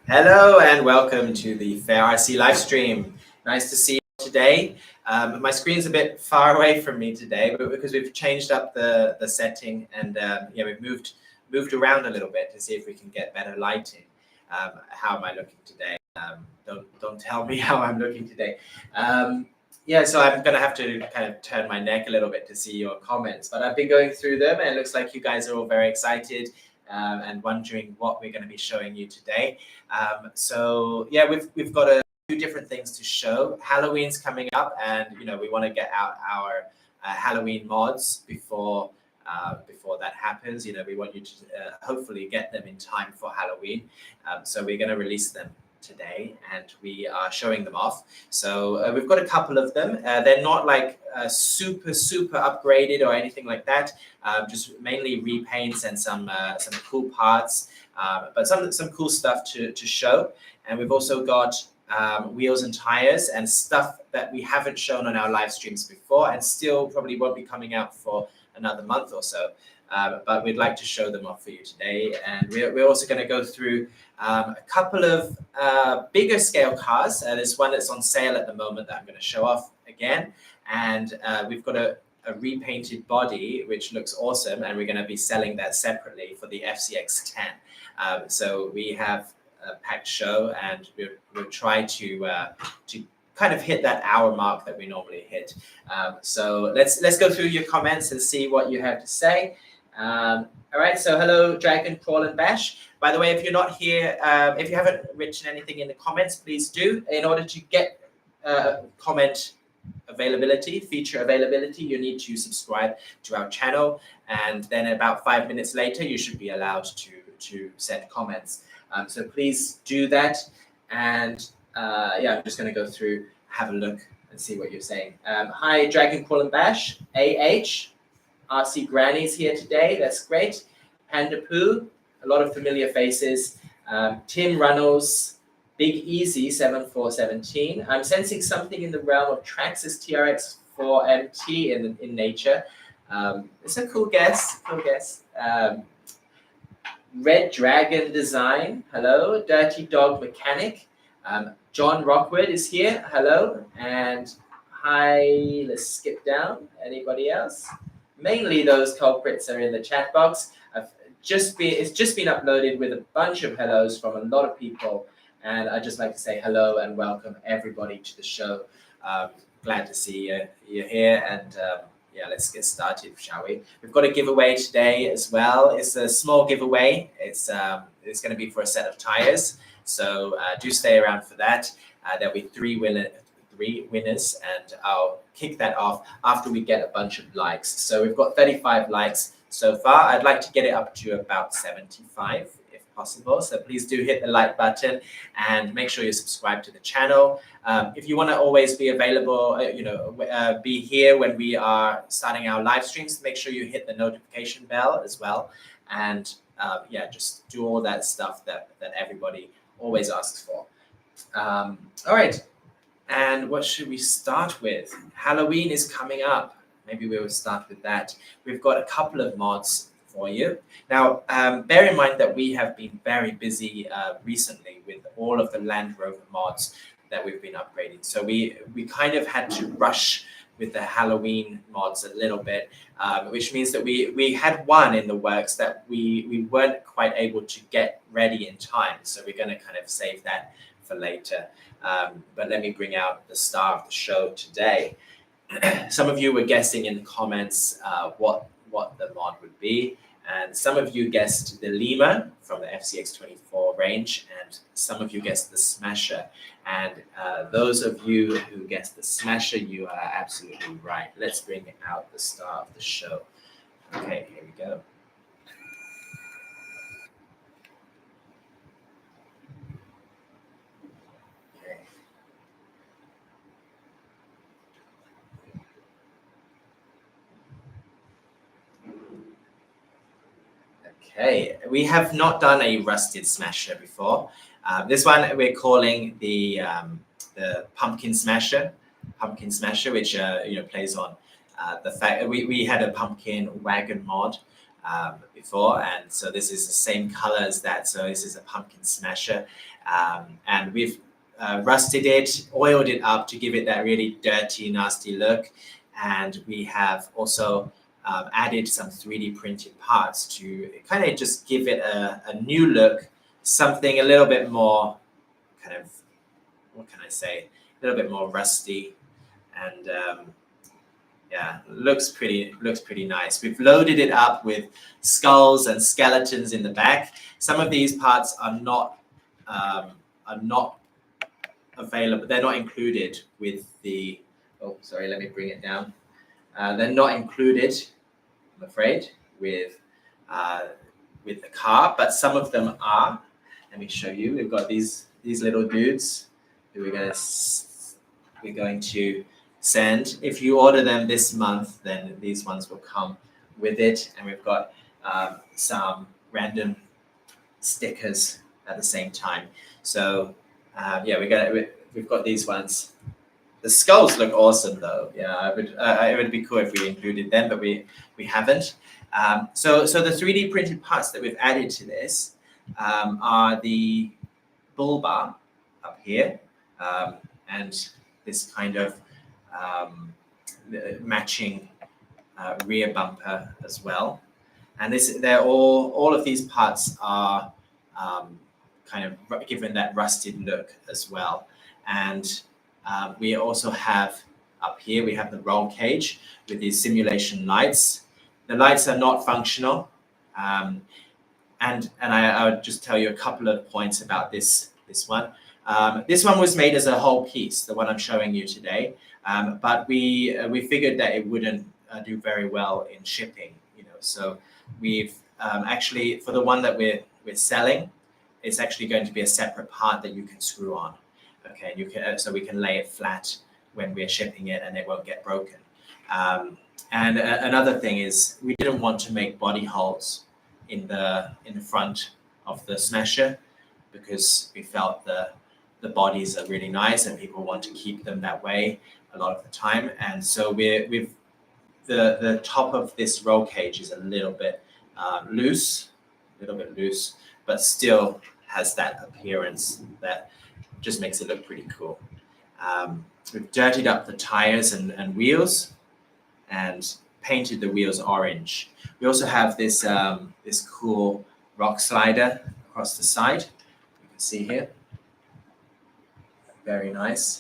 Hello and welcome to the FairRC live stream. Nice to see you today. My screen's a bit far away from me today, but because we've changed up the setting and yeah, we've moved around a little bit to see if we can get better lighting. How am I looking today? Don't tell me how I'm looking today. Yeah, so I'm gonna have to kind of turn my neck a little bit to see your comments, but I've been going through them and it looks like you guys are all very excited and wondering what we're going to be showing you today. So yeah, we've got a few different things to show. Halloween's coming up, and we want to get out our Halloween mods before that happens. We want you to hopefully get them in time for Halloween. So we're going to release them today, and we are showing them off. So we've got a couple of them. They're not like super upgraded or anything like that. Just mainly repaints and some cool parts, but some cool stuff to show. And we've also got wheels and tires and stuff that we haven't shown on our live streams before, and still probably won't be coming out for another month or so. But we'd like to show them off for you today. And we're also going to go through a couple of bigger scale cars. There's one that's on sale at the moment that I'm going to show off again. And we've got a repainted body, which looks awesome. And we're going to be selling that separately for the FCX10. So we have a packed show, and we'll try to kind of hit that hour mark that we normally hit. So let's go through your comments and see what you have to say. All right, so hello, Dragon, Crawl, and Bash. By the way, if you're not here, if you haven't written anything in the comments, please do. In order to get comment availability, feature availability, you need to subscribe to our channel, and then about 5 minutes later, you should be allowed to send comments. So please do that, and yeah, I'm just going to go through, have a look, and see what you're saying. Hi, Dragon, Crawl, and Bash, AH. RC Granny's here today. That's great. Panda Poo, a lot of familiar faces. Tim Runnels, Big Easy 7417. I'm sensing something in the realm of Traxxas TRX 4MT in nature. It's a cool guess. Cool guess. Red Dragon Design. Hello. Dirty Dog Mechanic. John Rockwood is here. Hello. And hi. Let's skip down. Anybody else? Mainly those culprits are in the chat box. It's just been uploaded with a bunch of hellos from a lot of people, and I'd just like to say hello and welcome everybody to the show. Glad to see you here, and yeah, let's get started, shall we? We've got a giveaway today as well. It's a small giveaway. It's going to be for a set of tires, so do stay around for that. There'll be three winners, and I'll kick that off after we get a bunch of likes. So we've got 35 likes so far. I'd like to get it up to about 75 if possible. So please do hit the like button and make sure you subscribe to the channel. If you want to always be available, be here when we are starting our live streams, make sure you hit the notification bell as well. And yeah, just do all that stuff that everybody always asks for. All right. And what should we start with? Halloween is coming up. Maybe we'll start with that. We've got a couple of mods for you. Now, bear in mind that we have been very busy recently with all of the Land Rover mods that we've been upgrading. So we kind of had to rush with the Halloween mods a little bit, which means that we had one in the works that we weren't quite able to get ready in time. So we're going to kind of save that for later. But let me bring out the star of the show today. Some of you were guessing in the comments what the mod would be, and some of you guessed the Lima from the FCX24 range, and some of you guessed the Smasher. And those of you who guessed the Smasher, you are absolutely right. Let's bring out the star of the show. Okay, here we go. Okay, we have not done a rusted Smasher before. This one we're calling the Pumpkin Smasher, which plays on the fact we had a pumpkin wagon mod before, and so this is the same color as that. So this is a pumpkin smasher, and we've rusted it, oiled it up to give it that really dirty, nasty look, and we have also added some 3D printed parts to kind of just give it a new look, something a little bit more kind of, what can I say, a little bit more rusty, and yeah, looks pretty nice. We've loaded it up with skulls and skeletons in the back. Some of these parts are not available. They're not included with the. Oh, sorry. Let me bring it down. They're not included, I'm afraid, with the car, but some of them are. Let me show you. We've got these little dudes who we're going to send. If you order them this month, then these ones will come with it, and we've got some random stickers at the same time. So yeah, we've got these ones. The skulls look awesome, though. Yeah, it would be cool if we included them, but we haven't. So the 3D printed parts that we've added to this are the bull bar up here, and this kind of matching rear bumper as well. And they're all of these parts are kind of given that rusted look as well. And we also have up here, we have the roll cage with these simulation lights. The lights are not functional. And I would just tell you a couple of points about this one. This one was made as a whole piece, the one I'm showing you today. But we figured that it wouldn't do very well in shipping, So we've actually, for the one that we're selling, it's actually going to be a separate part that you can screw on. Okay, you can so we can lay it flat when we're shipping it, and it won't get broken. And another thing is, we didn't want to make body holes in the front of the smasher, because we felt the bodies are really nice and people want to keep them that way a lot of the time. And so the top of this roll cage is a little bit loose, but still has that appearance that just makes it look pretty cool. We've dirtied up the tires and wheels and painted the wheels orange. We also have this this cool rock slider across the side. You can see here. Very nice.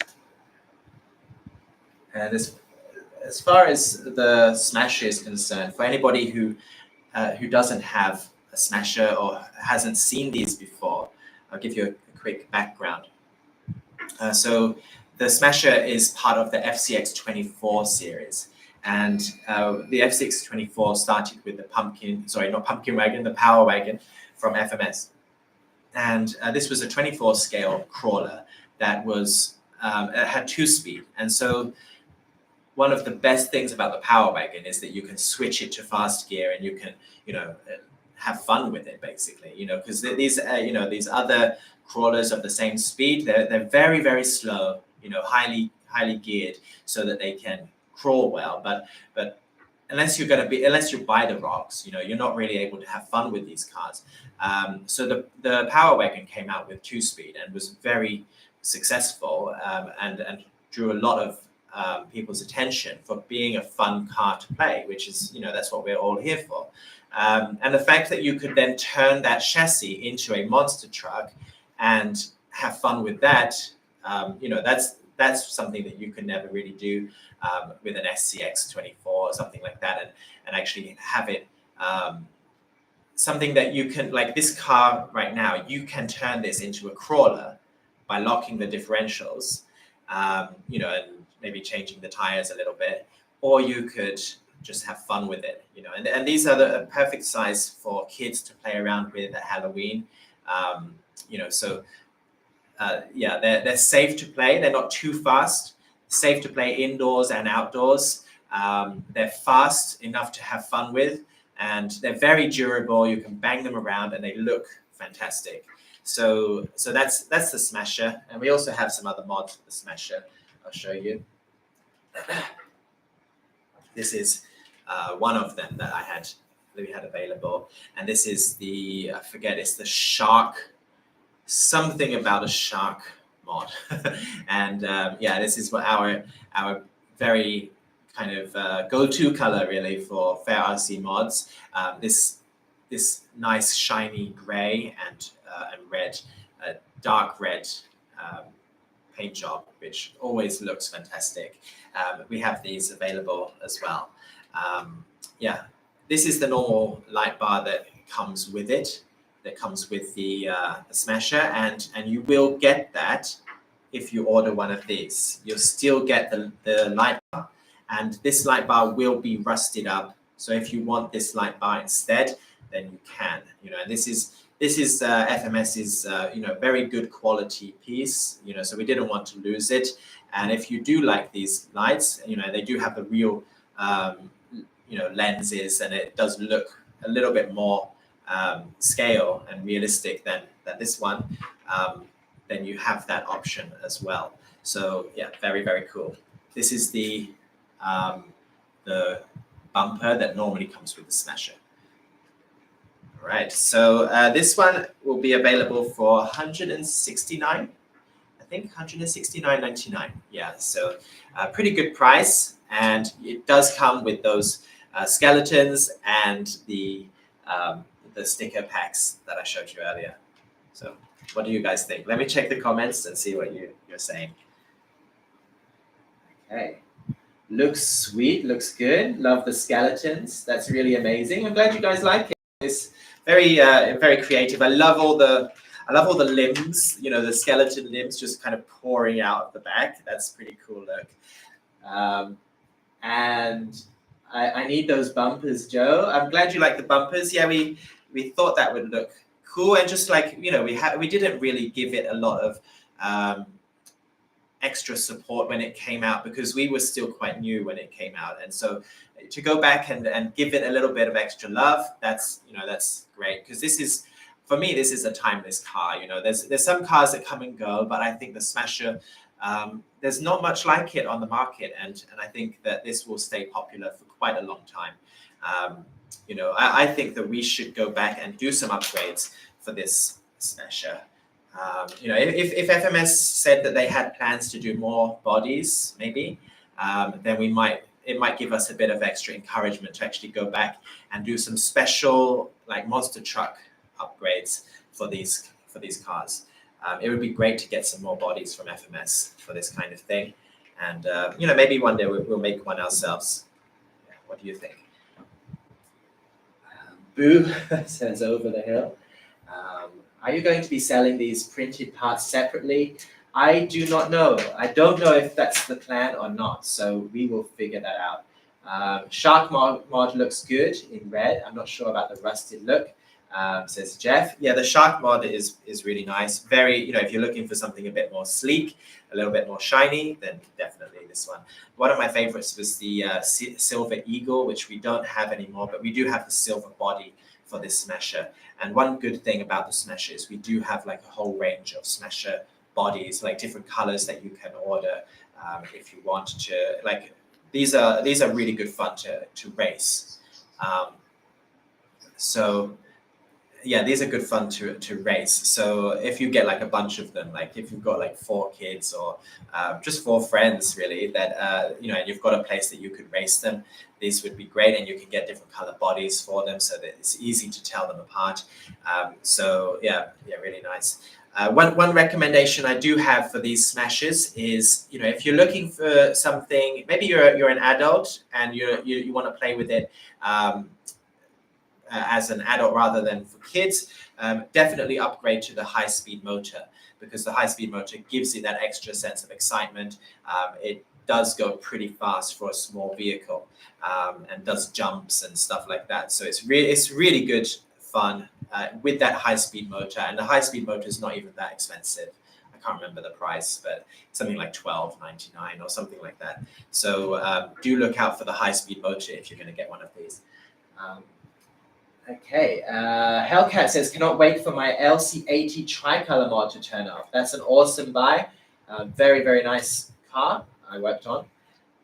And as far as the smasher is concerned, for anybody who doesn't have a smasher or hasn't seen these before, I'll give you a quick background. So the smasher is part of the FCX24 series, and the FCX24 started with the the Power Wagon from FMS, and this was a 24 scale crawler that was it had 2-speed, and so one of the best things about the Power Wagon is that you can switch it to fast gear, and you can have fun with it, basically, because these these other crawlers of the same speed, they're very, very slow, highly geared so that they can crawl well, but unless you buy the rocks, you're not really able to have fun with these cars. So the Power Wagon came out with 2-speed and was very successful, and drew a lot of people's attention for being a fun car to play, which is, that's what we're all here for. And the fact that you could then turn that chassis into a monster truck and have fun with that, that's something that you can never really do with an SCX24 or something like that, and actually have it something that you can, like this car right now, you can turn this into a crawler by locking the differentials, and maybe changing the tires a little bit, or you could just have fun with it, and these are the perfect size for kids to play around with at Halloween. So yeah, they're safe to play. They're not too fast. Safe to play indoors and outdoors. They're fast enough to have fun with, and they're very durable. You can bang them around, and they look fantastic. So that's the smasher, and we also have some other mods for the smasher. I'll show you. This is one of them that I had available. And this is the, I forget, it's the shark, something about a shark mod. And yeah, this is what our very kind of go-to color really for FairRC mods. This nice shiny gray and red, dark red paint job, which always looks fantastic. We have these available as well. Yeah, this is the normal light bar that comes with it, that comes with the Smasher, and you will get that if you order one of these. You'll still get the light bar, and this light bar will be rusted up. So if you want this light bar instead, then you can. You know, and this is FMS's very good quality piece. You know, so we didn't want to lose it. And if you do like these lights, you know, they do have the real lenses, and it does look a little bit more scale and realistic than this one. Then you have that option as well. So yeah, very, very cool. This is the bumper that normally comes with the Smasher. All right, so this one will be available for $169, I think, $169.99. Yeah, so pretty good price, and it does come with those skeletons and the sticker packs that I showed you earlier. So what do you guys think? Let me check the comments and see what you're saying. Okay. Looks sweet, looks good. Love the skeletons. That's really amazing. I'm glad you guys like it. It's very creative. I love all the limbs, you know, the skeleton limbs just kind of pouring out of the back. That's pretty cool look. And I need those bumpers, Joe. I'm glad you like the bumpers. Yeah, we thought that would look cool, and just like, you know, we didn't really give it a lot of extra support when it came out, because we were still quite new when it came out. And so to go back and give it a little bit of extra love, that's great, because this is, for me, this is a timeless car. You know, there's some cars that come and go, but I think the Smasher, there's not much like it on the market, and I think that this will stay popular for quite a long time. You know, I think that we should go back and do some upgrades for this Smasher. You know, if FMS said that they had plans to do more bodies, maybe, then it might give us a bit of extra encouragement to actually go back and do some special, like, monster truck upgrades for these cars. It would be great to get some more bodies from FMS for this kind of thing, and you know, maybe one day we'll make one ourselves. Yeah, what do you think? Boo says over the hill. Are you going to be selling these printed parts separately? I do not know. I don't know if that's the plan or not, so we will figure that out. Shark mod looks good in red. I'm not sure about the rusted look, says Jeff. Yeah, the Shark mod is really nice. Very, you know, if you're looking for something a bit more sleek, a little bit more shiny, then definitely this one. One of my favorites was the Silver Eagle, which we don't have anymore, but we do have the silver body for this Smasher. And one good thing about the Smasher is we do have like a whole range of Smasher bodies, like different colors that you can order if you want to. Like, these are really good fun to race. So yeah, these are good fun to race. So if you get like a bunch of them, like if you've got like 4 kids or just 4 friends really, that you know, and you've got a place that you could race them, these would be great, and you can get different color bodies for them so that it's easy to tell them apart. So yeah, really nice. One recommendation I do have for these Smashers is, you know, if you're looking for something, maybe you're an adult and you want to play with it as an adult rather than for kids, definitely upgrade to the high-speed motor, because the high-speed motor gives you that extra sense of excitement. It does go pretty fast for a small vehicle, and does jumps and stuff like that. So it's really good fun with that high-speed motor, and the high-speed motor is not even that expensive. I can't remember the price, but something like $12.99 or something like that. So do look out for the high-speed motor if you're going to get one of these. Okay, Hellcat says, cannot wait for my LC80 tricolor mod to turn off. That's an awesome buy. Very nice car I worked on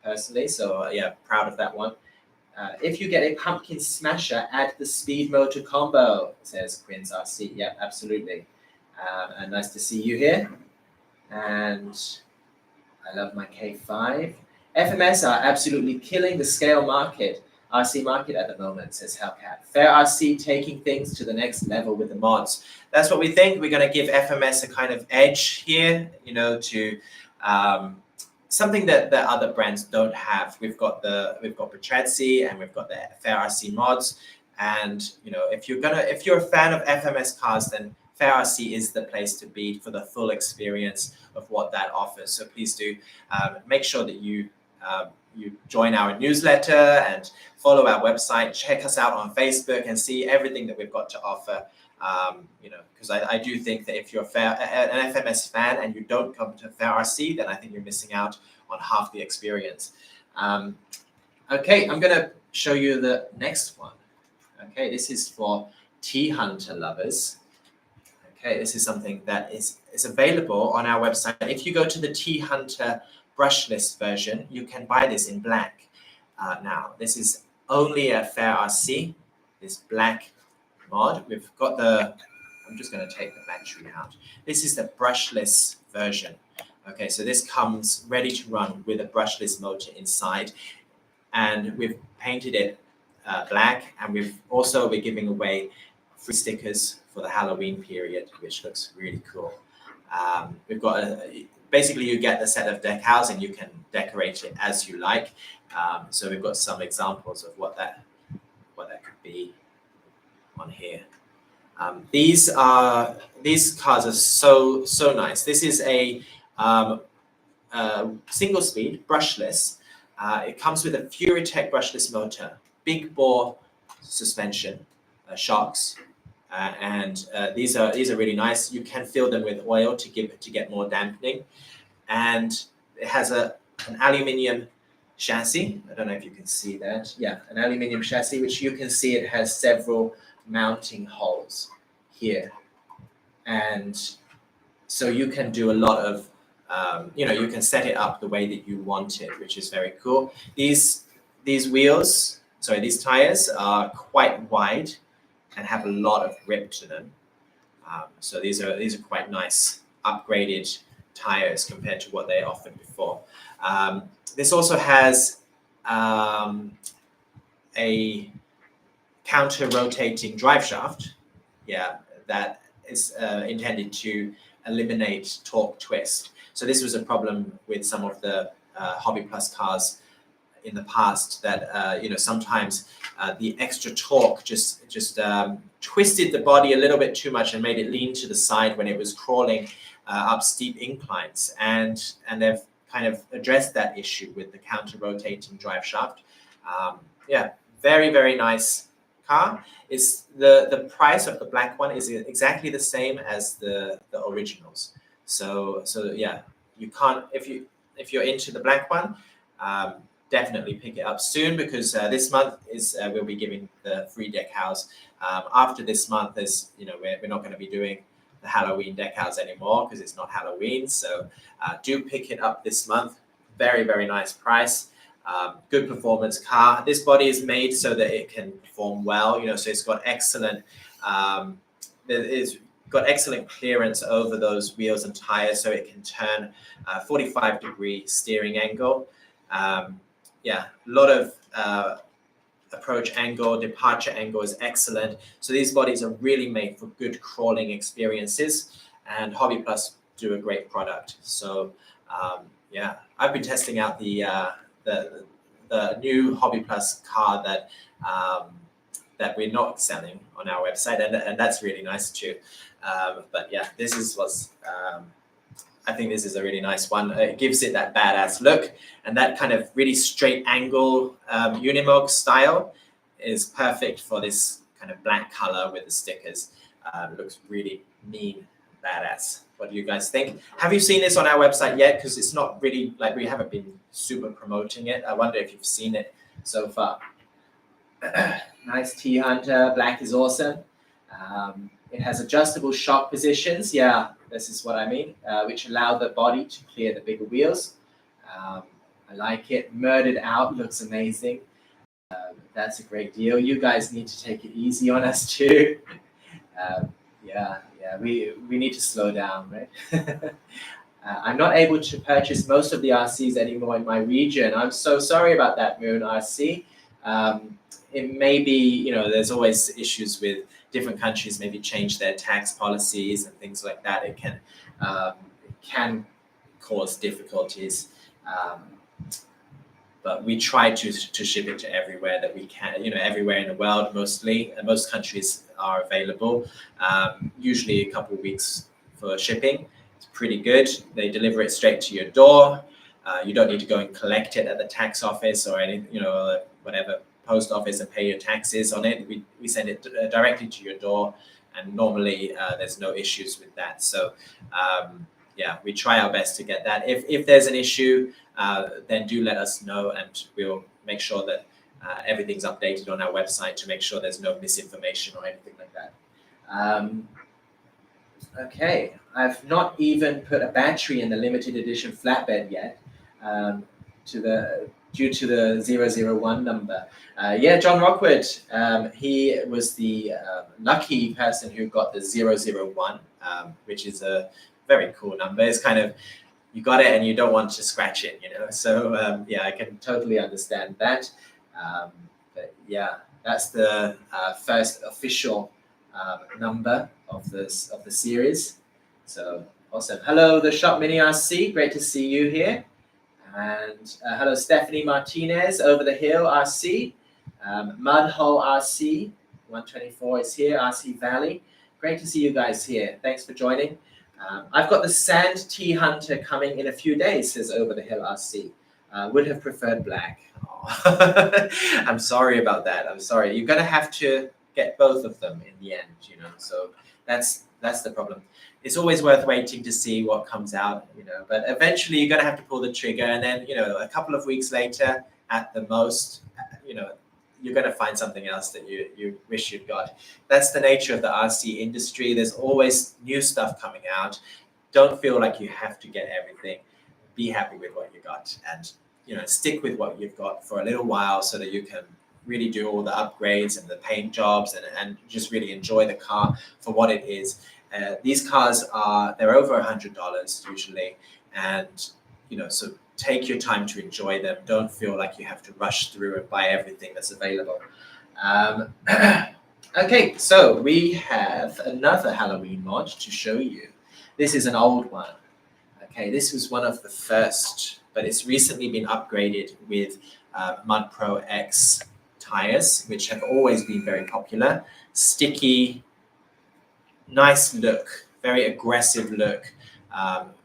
personally, so yeah, proud of that one. If you get a pumpkin smasher, add the speed motor combo, says Quinns RC. Yeah, absolutely. And nice to see you here. And I love my K5. FMS are absolutely killing the scale market, RC market at the moment, says Hellcat. FairRC taking things to the next level with the mods. That's what we think. We're going to give FMS a kind of edge here, you know, to something that the other brands don't have. We've got BATRAZZI and we've got the FairRC mods. And you know, if you're a fan of FMS cars, then FairRC is the place to be for the full experience of what that offers. So please do make sure that you join our newsletter and follow our website. Check us out on Facebook and see everything that we've got to offer. You know, because I do think that if you're an FMS fan and you don't come to FairRC, then I think you're missing out on half the experience. Okay, I'm going to show you the next one. Okay, this is for T-Hunter lovers. Okay, this is something that is available on our website. If you go to the T-Hunter brushless version, you can buy this in black. Now, this is only a FairRC, this black mod. We've got I'm just going to take the battery out. This is the brushless version. Okay, so this comes ready to run with a brushless motor inside. And we've painted it black, and we're giving away free stickers for the Halloween period, which looks really cool. We've got basically you get the set of decals and you can decorate it as you like. So we've got some examples of what that could be on here. These cars are so nice. This is a single speed brushless. It comes with a FuriTech brushless motor, big bore suspension, shocks. And these are really nice. You can fill them with oil to get more dampening, and it has an aluminium chassis. I don't know if you can see that. Yeah, an aluminium chassis, which you can see it has several mounting holes here, and so you can do a lot of you can set it up the way that you want it, which is very cool. These tires are quite wide and have a lot of grip to them. So these are quite nice upgraded tires compared to what they offered before. This also has a counter-rotating drive shaft. Yeah, that is intended to eliminate torque twist. So this was a problem with some of the Hobby Plus cars in the past, that sometimes the extra torque just twisted the body a little bit too much and made it lean to the side when it was crawling up steep inclines. And they've kind of addressed that issue with the counter-rotating drive shaft. Yeah, very, very nice car. It's the price of the black one is exactly the same as the originals. So yeah, you can't, if you're into the black one, definitely pick it up soon, because this month we'll be giving the free decals. After this month, we're not going to be doing the Halloween decals anymore because it's not Halloween. So do pick it up this month. Very, very nice price. Good performance car. This body is made so that it can perform well. So it's got excellent. It's got excellent clearance over those wheels and tires, so it can turn 45-degree steering angle. Yeah, a lot of approach angle, departure angle is excellent. So these bodies are really made for good crawling experiences, and Hobby Plus do a great product. So yeah, I've been testing out the new Hobby Plus car that we're not selling on our website, and that's really nice too. But yeah, I think this is a really nice one. It gives it that badass look, and that kind of really straight angle Unimog style is perfect for this kind of black color with the stickers. It looks really mean, badass. What do you guys think? Have you seen this on our website yet? Because it's not really, we haven't been super promoting it. I wonder if you've seen it so far. Nice T-Hunter, black is awesome. It has adjustable shock positions. Yeah, this is what I mean, which allow the body to clear the bigger wheels. I like it. Murdered out, looks amazing. That's a great deal. You guys need to take it easy on us too. Yeah, we need to slow down, right? I'm not able to purchase most of the RCs anymore in my region. I'm so sorry about that, Moon RC. It may be, there's always issues with different countries, maybe change their tax policies and things like that. It can cause difficulties. But we try to ship it to everywhere that we can, everywhere in the world mostly. And most countries are available, usually a couple of weeks for shipping. It's pretty good. They deliver it straight to your door. You don't need to go and collect it at the tax office or any, whatever post office and pay your taxes on it. We send it directly to your door, and normally there's no issues with that. So yeah, we try our best to get that. If there's an issue, then do let us know, and we'll make sure that everything's updated on our website to make sure there's no misinformation or anything like that. Okay, I've not even put a battery in the limited edition flatbed yet, due to the 001 number. Yeah, John Rockwood, he was the lucky person who got the 001, which is a very cool number. It's kind of, you got it and you don't want to scratch it, So yeah, I can totally understand that. But yeah, that's the first official number of the series. So awesome. Hello, the Shop Mini RC. Great to see you here. And hello, Stephanie Martinez, Over the Hill RC. Mudhole RC 124 is here. RC Valley. Great to see you guys here. Thanks for joining. I've got the Sand T-Hunter coming in a few days, says Over the Hill RC. Would have preferred black. Oh. I'm sorry about that. I'm sorry. You're going to have to get both of them in the end, So that's the problem. It's always worth waiting to see what comes out, But eventually you're going to have to pull the trigger, and then, a couple of weeks later, at the most, you're going to find something else that you wish you'd got. That's the nature of the RC industry. There's always new stuff coming out. Don't feel like you have to get everything. Be happy with what you got, and stick with what you've got for a little while so that you can really do all the upgrades and the paint jobs and just really enjoy the car for what it is. These cars they're over $100 usually, and so take your time to enjoy them. Don't feel like you have to rush through and buy everything that's available. Okay, so we have another Halloween mod to show you. This is an old one. Okay, this was one of the first, but it's recently been upgraded with Mud Pro X tires, which have always been very popular. Sticky, nice look, very aggressive look,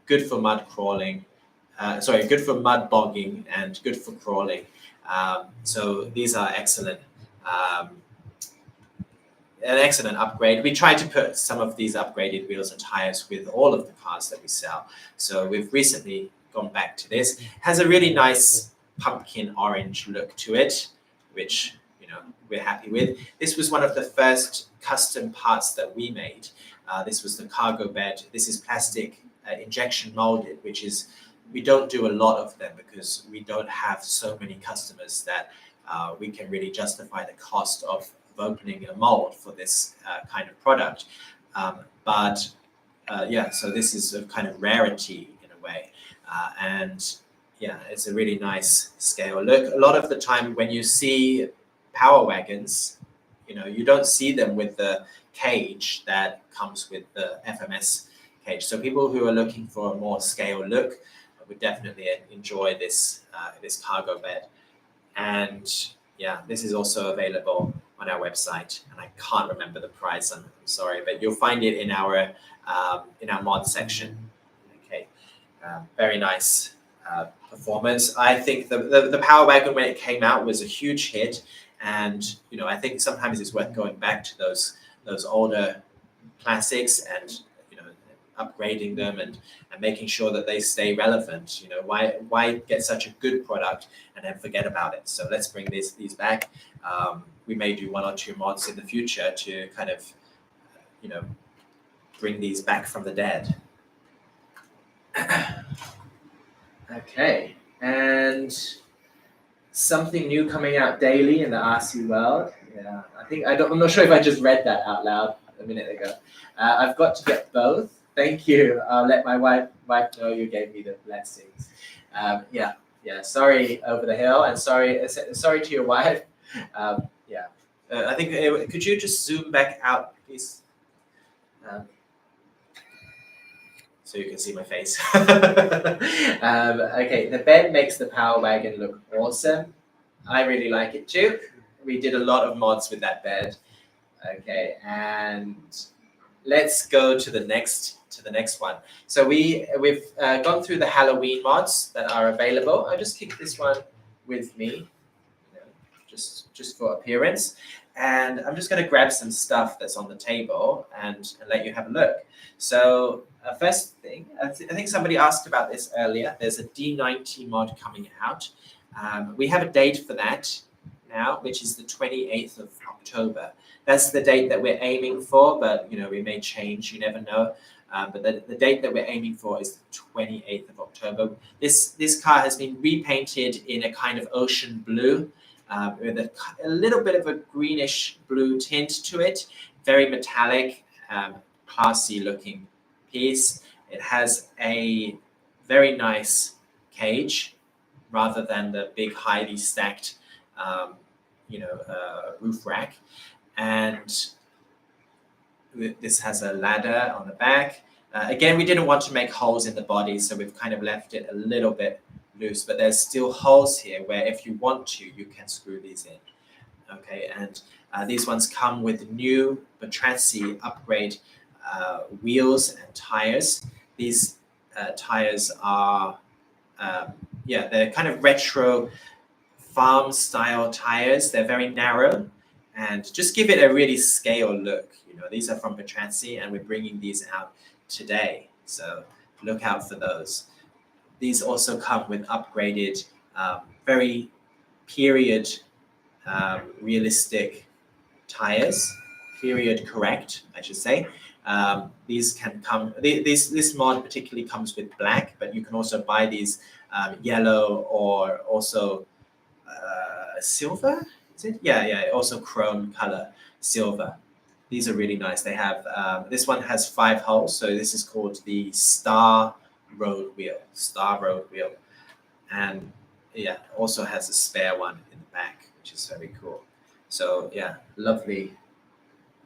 good for mud crawling. Good for mud bogging and good for crawling. So these are excellent. An excellent upgrade. We try to put some of these upgraded wheels and tires with all of the cars that we sell. So we've recently gone back to this. It has a really nice pumpkin orange look to it, which we're happy with. This was one of the first custom parts that we made. This was the cargo bed. This is plastic injection molded, which is, we don't do a lot of them because we don't have so many customers that we can really justify the cost of opening a mold for this kind of product. Yeah, so this is a kind of rarity in a way. And yeah, it's a really nice scale look. A lot of the time when you see power wagons, you don't see them with the cage that comes with the FMS cage. So people who are looking for a more scale look would definitely enjoy this cargo bed. And yeah, this is also available on our website, and I can't remember the price. I'm sorry, but you'll find it in our mod section. Okay, very nice performance. I think the Power Wagon when it came out was a huge hit, and I think sometimes it's worth going back to those older classics and upgrading them and making sure that they stay relevant. Why get such a good product and then forget about it? So let's bring these back. We may do one or two mods in the future to kind of bring these back from the dead. Okay, and something new coming out daily in the RC world. Yeah, I'm not sure if I just read that out loud a minute ago. I've got to get both. Thank you. I'll let my wife know you gave me the blessings. Yeah. Sorry over the hill, and sorry to your wife. Yeah. I think could you just zoom back out, please? So you can see my face. Okay, the bed makes the Power Wagon look awesome. I really like it too. We did a lot of mods with that bed. Okay, and let's go to the next one. So we've gone through the Halloween mods that are available. I'll just keep this one with me, you know, just for appearance. And I'm just going to grab some stuff that's on the table and let you have a look. So first thing, I think somebody asked about this earlier. There's a D90 mod coming out. We have a date for that now, which is the 28th of October. That's the date that we're aiming for, but we may change. You never know. But the date that we're aiming for is the 28th of October. This car has been repainted in a kind of ocean blue. With a little bit of a greenish blue tint to it, very metallic, classy looking piece. It has a very nice cage rather than the big highly stacked roof rack. And this has a ladder on the back. Again, we didn't want to make holes in the body, so we've kind of left it a little bit loose, but there's still holes here where if you want to, you can screw these in. Okay, and these ones come with new BATRAZZI upgrade wheels and tires. These tires are, they're kind of retro farm style tires. They're very narrow and just give it a really scale look. These are from BATRAZZI and we're bringing these out today. So look out for those. These also come with upgraded, very period realistic tires, period correct, I should say. These can come, this mod particularly comes with black, but you can also buy these yellow or also silver, is it? Yeah, also chrome color, silver. These are really nice. They have, this one has 5 holes, so this is called the Star Road Wheel. And yeah, also has a spare one in the back, which is very cool. So yeah, lovely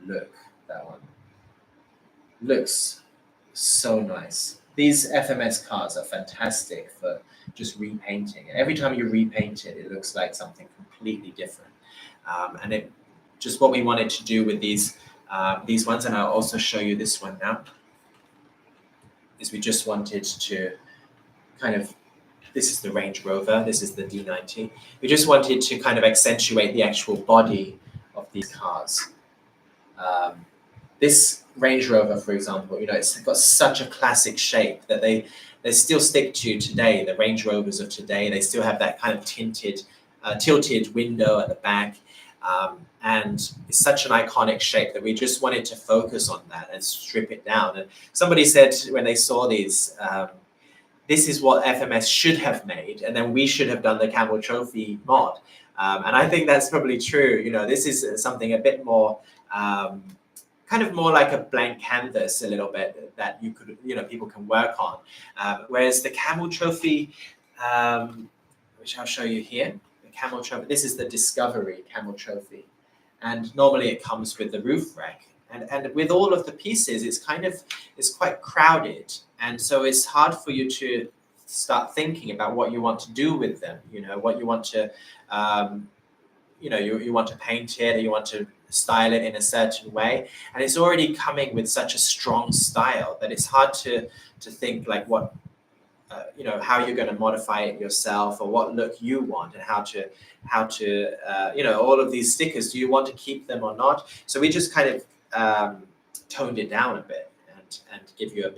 look, that one. Looks so nice. These FMS cars are fantastic for just repainting. Every time you repaint it, it looks like something completely different. And it just what we wanted to do with these ones, and I'll also show you this one now, is we just wanted to kind of, this is the Range Rover, this is the D90. We just wanted to kind of accentuate the actual body of these cars. This Range Rover, for example, it's got such a classic shape that they still stick to today. The Range Rovers of today, they still have that kind of tilted window at the back. And it's such an iconic shape that we just wanted to focus on that and strip it down. And somebody said when they saw these, this is what FMS should have made, and then we should have done the Camel Trophy mod. And I think that's probably true. This is something a bit more, kind of more like a blank canvas a little bit that you could, people can work on. Whereas the Camel Trophy, which I'll show you here, the Camel Trophy, this is the Discovery Camel Trophy. And normally it comes with the roof rack. And with all of the pieces, it's quite crowded. And so it's hard for you to start thinking about what you want to do with them, what you want to, you want to paint it, or you want to style it in a certain way. And it's already coming with such a strong style that it's hard to think like what, how you're going to modify it yourself, or what look you want, and how to all of these stickers, do you want to keep them or not? So we just kind of toned it down a bit and give you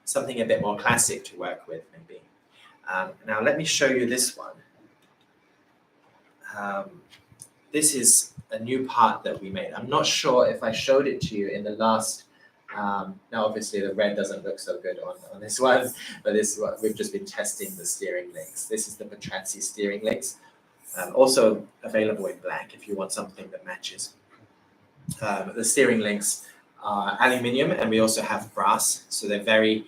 something a bit more classic to work with, maybe. Now let me show you this one. This is a new part that we made. I'm not sure if I showed it to you in the last. Now, obviously, the red doesn't look so good on this one, but this is what we've just been testing the steering links. This is the BATRAZZI steering links. Also available in black if you want something that matches. The steering links are aluminium, and we also have brass, so they're very,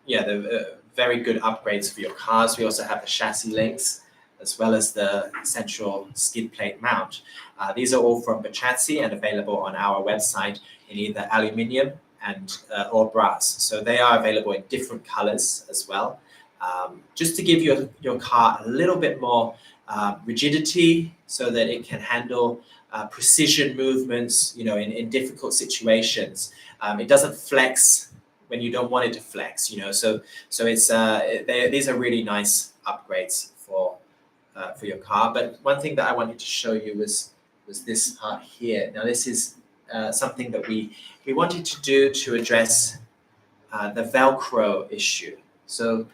they're very good upgrades for your cars. We also have the chassis links, as well as the central skid plate mount. These are all from BATRAZZI and available on our website in either aluminium and or brass. So they are available in different colors as well, just to give your car a little bit more rigidity, so that it can handle precision movements, in difficult situations. It doesn't flex when you don't want it to flex, So it's these are really nice upgrades for your car. But one thing that I wanted to show you was this part here. Now this is something that we wanted to do to address the Velcro issue. So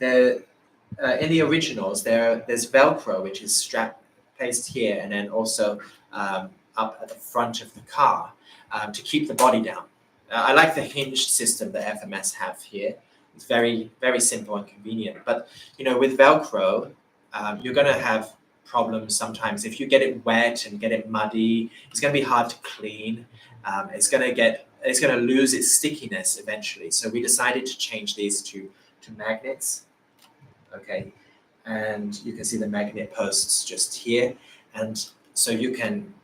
in the originals, there's Velcro, which is placed here, and then also up at the front of the car to keep the body down. I like the hinged system that FMS have here. It's very, very simple and convenient. But with Velcro, you're going to have problems sometimes. If you get it wet and get it muddy, it's going to be hard to clean. It's going to lose its stickiness eventually. So we decided to change these to magnets. Okay, and you can see the magnet posts just here, and so you can,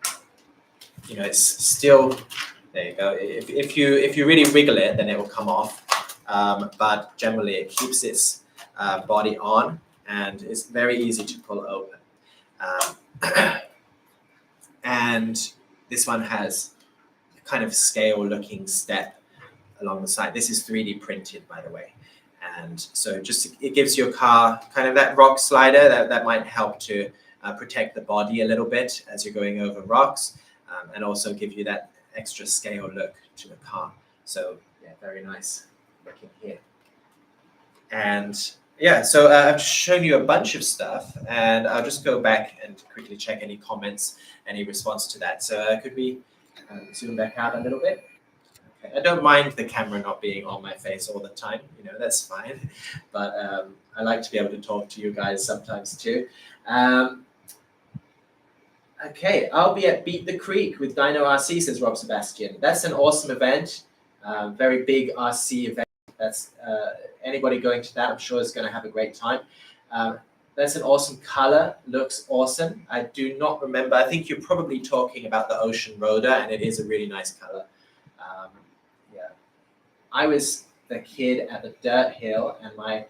it's still, there you go. If you really wiggle it, then it will come off. But generally, it keeps its body on, and it's very easy to pull open. And this one has a kind of scale-looking step along the side. This is 3D printed, by the way. And so it gives your car kind of that rock slider that might help to protect the body a little bit as you're going over rocks, and also give you that extra scale look to the car. So yeah, very nice looking here. And yeah, so I've shown you a bunch of stuff, and I'll just go back and quickly check any comments, any response to that. So could we zoom back out a little bit? Okay. I don't mind the camera not being on my face all the time, that's fine. But I like to be able to talk to you guys sometimes too. Okay, I'll be at Beat the Creek with Dino RC, says Rob Sebastian. That's an awesome event, very big RC event. That's anybody going to that, I'm sure, is going to have a great time. That's an awesome color, looks awesome. I do not remember, I think you're probably talking about the Ocean Roader, and it is a really nice color. Yeah, I was the kid at the dirt hill, and my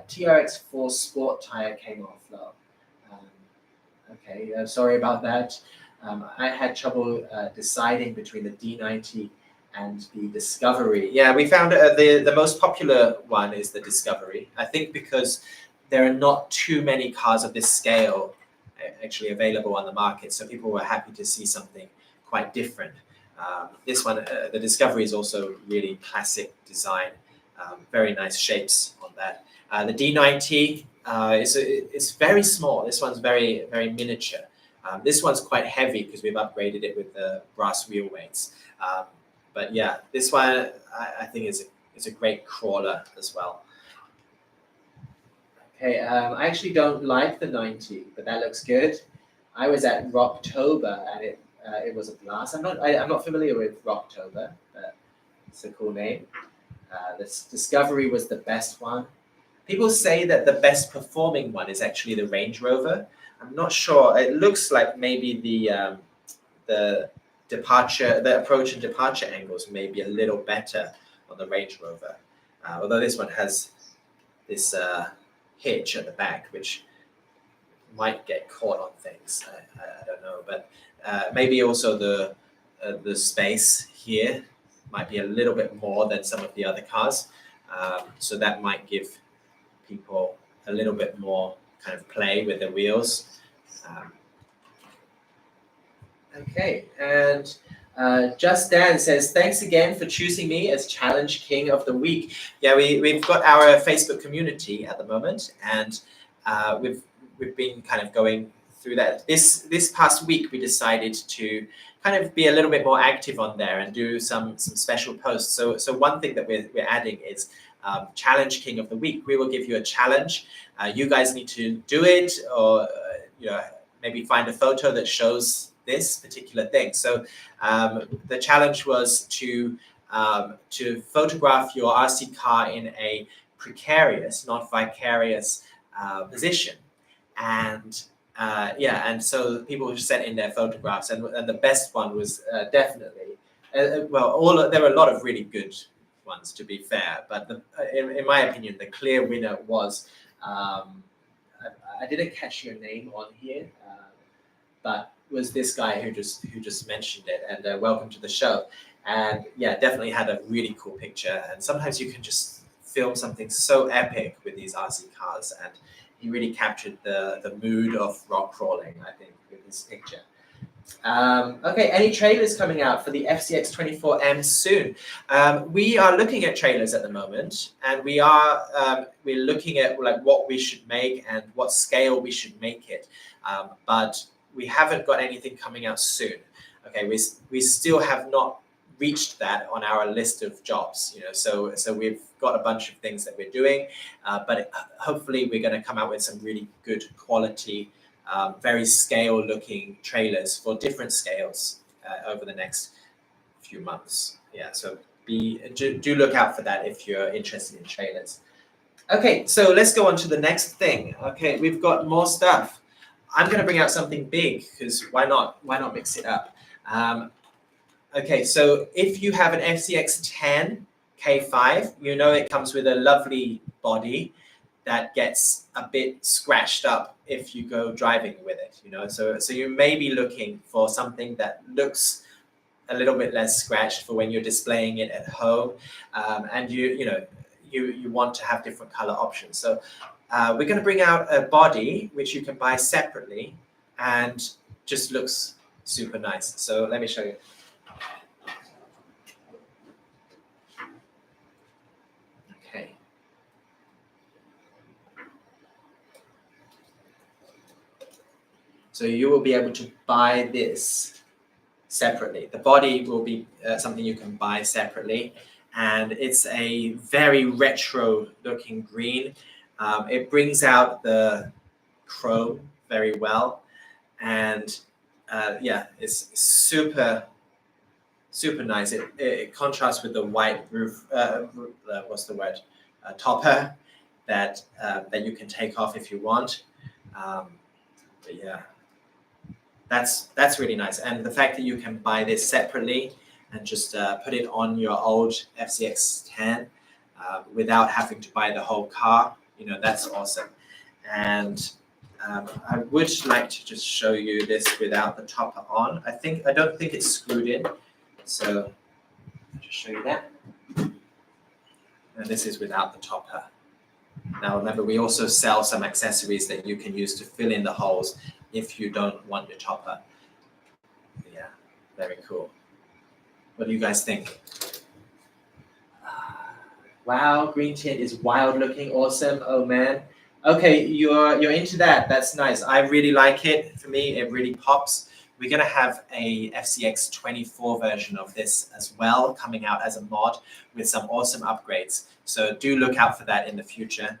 TRX4 Sport tire came off low. Okay, sorry about that. I had trouble deciding between the D90 and the Discovery. Yeah, we found the most popular one is the Discovery. I think because there are not too many cars of this scale actually available on the market, so people were happy to see something quite different. This one, the Discovery, is also really classic design, very nice shapes on that. The D90 is very small. This one's very, very miniature. This one's quite heavy because we've upgraded it with the brass wheel weights. But yeah, this one I think is a great crawler as well. Okay, I actually don't like the 90, but that looks good. I was at Rocktober, and it was a blast. I'm not familiar with Rocktober, but it's a cool name. This Discovery was the best one. People say that the best performing one is actually the Range Rover. I'm not sure. It looks like maybe the approach and departure angles may be a little better on the Range Rover. Although this one has this hitch at the back, which might get caught on things. I don't know, but maybe also the space here might be a little bit more than some of the other cars. So that might give people a little bit more kind of play with the wheels. Okay, and Just Dan says, thanks again for choosing me as Challenge King of the Week. Yeah, we've got our Facebook community at the moment, and we've been kind of going through that. This past week, we decided to kind of be a little bit more active on there and do some special posts. So one thing that we're adding is Challenge King of the Week. We will give you a challenge. You guys need to do it, or maybe find a photo that shows this particular thing. So the challenge was to photograph your RC car in a precarious, not vicarious position. And and so people sent in their photographs, and the best one was definitely, there were a lot of really good ones, to be fair, but in my opinion, the clear winner was, I didn't catch your name on here, but was this guy who just mentioned it, and welcome to the show. And yeah, definitely had a really cool picture, and sometimes you can just film something so epic with these RC cars, and he really captured the mood of rock crawling, I think, with this picture. Okay, any trailers coming out for the FCX 24M soon? We are looking at trailers at the moment, and we're looking at like what we should make and what scale we should make it, but we haven't got anything coming out soon. Okay, we still have not reached that on our list of jobs, so we've got a bunch of things that we're doing, but hopefully we're going to come out with some really good quality, very scale looking trailers for different scales over the next few months. Yeah, so do look out for that if you're interested in trailers. Okay, so let's go on to the next thing. Okay, we've got more stuff. I'm going to bring out something big, because why not mix it up? Okay, so if you have an FCX 10 K5, it comes with a lovely body that gets a bit scratched up if you go driving with it, So you may be looking for something that looks a little bit less scratched for when you're displaying it at home, and you want to have different color options. So we're going to bring out a body which you can buy separately and just looks super nice. So let me show you. Okay. So you will be able to buy this separately. The body will be something you can buy separately, and it's a very retro looking green. It brings out the chrome very well, and it's super nice. It contrasts with the white roof. Topper that you can take off if you want. But yeah, that's really nice. And the fact that you can buy this separately and just put it on your old FCX 10 without having to buy the whole car, that's awesome. And I would like to just show you this without the topper on. I don't think it's screwed in, so I'll just show you that. And this is without the topper. Now remember, we also sell some accessories that you can use to fill in the holes if you don't want your topper. Yeah, very cool. What do you guys think? Wow, green tint is wild looking, awesome. Oh man. Okay, you're into that. That's nice. I really like it. For me, it really pops. We're going to have a FCX 24 version of this as well, coming out as a mod with some awesome upgrades. So do look out for that in the future.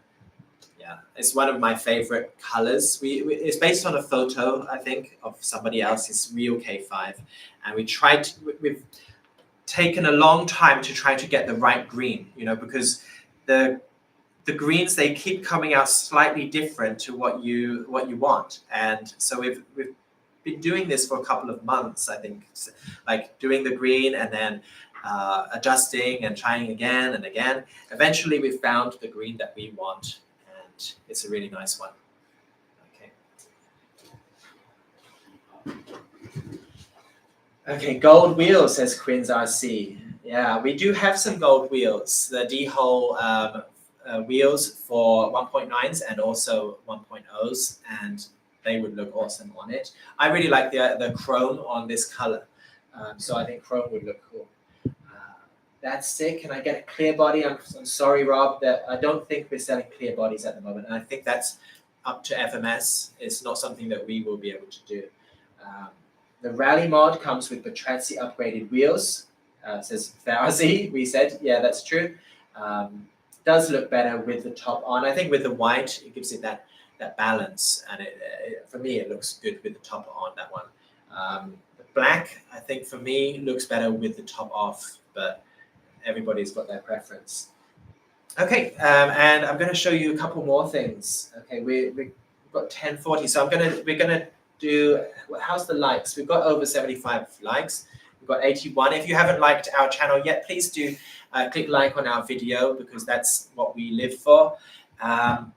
Yeah, it's one of my favorite colors. It's based on a photo, I think, of somebody else's real K5. And we've taken a long time to try to get the right green, because the greens, they keep coming out slightly different to what you want. And so we've been doing this for a couple of months, I think, like doing the green and then adjusting and trying again and again. Eventually we found the green that we want, and it's a really nice one. Okay, gold wheels, says Quinn's RC. Yeah, we do have some gold wheels, the D-hole wheels for 1.9s and also 1.0s, and they would look awesome on it. I really like the chrome on this color, so I think chrome would look cool. That's sick. Can I get a clear body? I'm sorry, Rob, that I don't think we're selling clear bodies at the moment, and I think that's up to FMS. It's not something that we will be able to do. The rally mod comes with BATRAZZI upgraded wheels. It says FairRC, we said. Yeah, that's true. Does look better with the top on. I think with the white, it gives it that that balance, and for me it looks good with the top on, that one. The black, I think for me, looks better with the top off, but everybody's got their preference. Okay, and I'm going to show you a couple more things. Okay, we've got 1040, so we're gonna do, how's the likes? We've got over 75 likes. We've got 81. If you haven't liked our channel yet, please do click like on our video, because that's what we live for. And